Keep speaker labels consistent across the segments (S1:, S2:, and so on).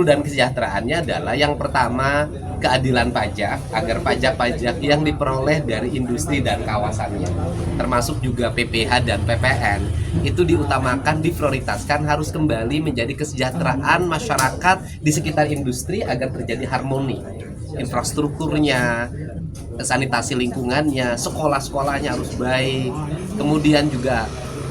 S1: dan kesejahteraannya adalah yang pertama keadilan pajak, agar pajak-pajak yang diperoleh dari industri dan kawasannya, termasuk juga PPH dan PPN, itu diutamakan, diprioritaskan, harus kembali menjadi kesejahteraan masyarakat di sekitar industri agar terjadi harmoni. Infrastrukturnya, sanitasi lingkungannya, sekolah-sekolahnya harus baik, kemudian juga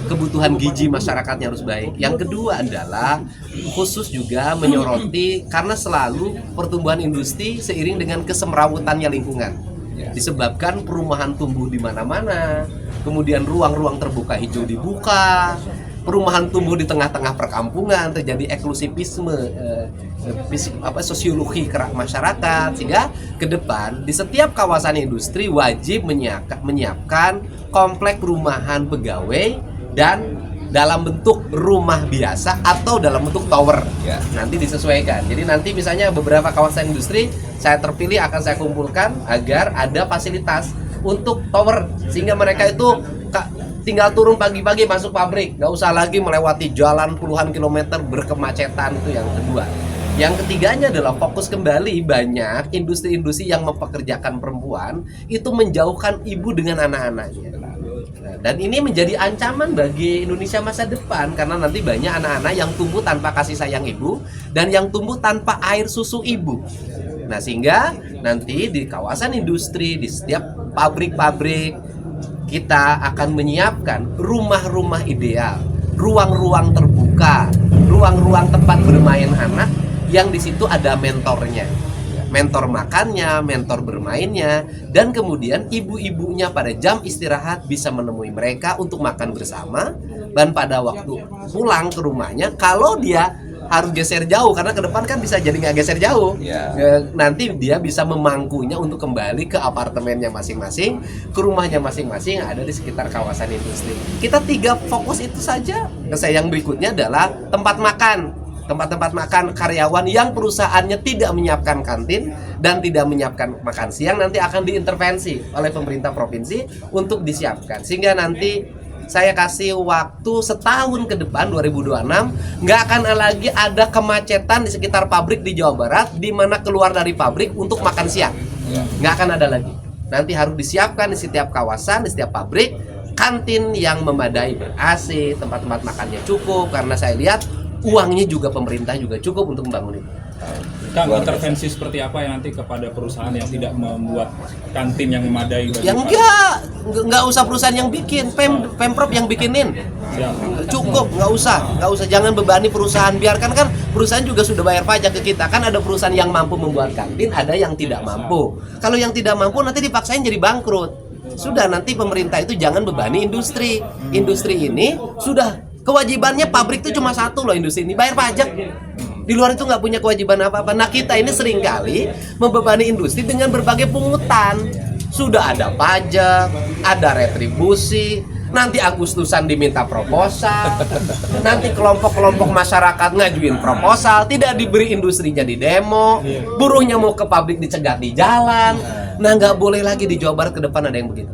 S1: kebutuhan gizi masyarakatnya harus baik. Yang kedua adalah khusus juga menyoroti karena selalu pertumbuhan industri seiring dengan kesemrawutannya lingkungan. Disebabkan perumahan tumbuh di mana-mana, kemudian ruang-ruang terbuka hijau dibuka, perumahan tumbuh di tengah-tengah perkampungan, terjadi eksklusivisme, sosiologi kerak masyarakat, sehingga ke depan di setiap kawasan industri wajib menyiapkan komplek perumahan pegawai dan dalam bentuk rumah biasa atau dalam bentuk tower. Nanti disesuaikan. Jadi nanti misalnya beberapa kawasan industri saya terpilih akan saya kumpulkan agar ada fasilitas untuk tower, sehingga mereka itu tinggal turun pagi-pagi masuk pabrik, nggak usah lagi melewati jalan puluhan kilometer berkemacetan. Itu yang kedua. Yang ketiganya adalah fokus kembali, banyak industri-industri yang mempekerjakan perempuan itu menjauhkan ibu dengan anak-anaknya. Dan ini menjadi ancaman bagi Indonesia masa depan, karena nanti banyak anak-anak yang tumbuh tanpa kasih sayang ibu dan yang tumbuh tanpa air susu ibu. Nah, sehingga nanti di kawasan industri, di setiap pabrik-pabrik, kita akan menyiapkan rumah-rumah ideal, ruang-ruang terbuka, ruang-ruang tempat bermain anak yang di situ ada mentornya. Mentor makannya, mentor bermainnya, dan kemudian ibu-ibunya pada jam istirahat bisa menemui mereka untuk makan bersama. Dan pada waktu pulang ke rumahnya, kalau dia harus geser jauh, karena ke depan kan bisa jadi nggak geser jauh, nanti dia bisa memangkunya untuk kembali ke apartemennya masing-masing, ke rumahnya masing-masing yang ada di sekitar kawasan industri. Kita 3 fokus itu saja. Yang berikutnya adalah tempat makan. Tempat-tempat makan karyawan yang perusahaannya tidak menyiapkan kantin dan tidak menyiapkan makan siang nanti akan diintervensi oleh pemerintah provinsi untuk disiapkan, sehingga nanti saya kasih waktu setahun ke depan 2026 nggak akan lagi ada kemacetan di sekitar pabrik di Jawa Barat di mana keluar dari pabrik untuk makan siang, nggak akan ada lagi. Nanti harus disiapkan di setiap kawasan, di setiap pabrik kantin yang memadai, ber-AC, tempat-tempat makannya cukup, karena saya lihat uangnya juga pemerintah juga cukup untuk membangun itu.
S2: Kang, intervensi seperti apa yang nanti kepada perusahaan yang tidak membuat kantin yang memadai?
S1: Yang nggak usah perusahaan yang bikin, Pemprov yang bikinin. Cukup, nggak usah, jangan bebani perusahaan, biarkan, kan perusahaan juga sudah bayar pajak ke kita. Kan ada perusahaan yang mampu membuat kantin, ada yang tidak mampu. Kalau yang tidak mampu nanti dipaksain jadi bangkrut. Sudah, nanti pemerintah itu jangan bebani industri. Industri ini sudah kewajibannya, pabrik itu cuma satu loh, industri ini bayar pajak. Di luar itu nggak punya kewajiban apa-apa. Nah, kita ini seringkali membebani industri dengan berbagai pungutan. Sudah ada pajak, ada retribusi, nanti Agustusan diminta proposal, nanti kelompok-kelompok masyarakat ngajuin proposal, tidak diberi industrinya di demo, buruhnya mau ke pabrik dicegat di jalan. Nah, nggak boleh lagi di Jawa Barat ke depan ada yang begitu.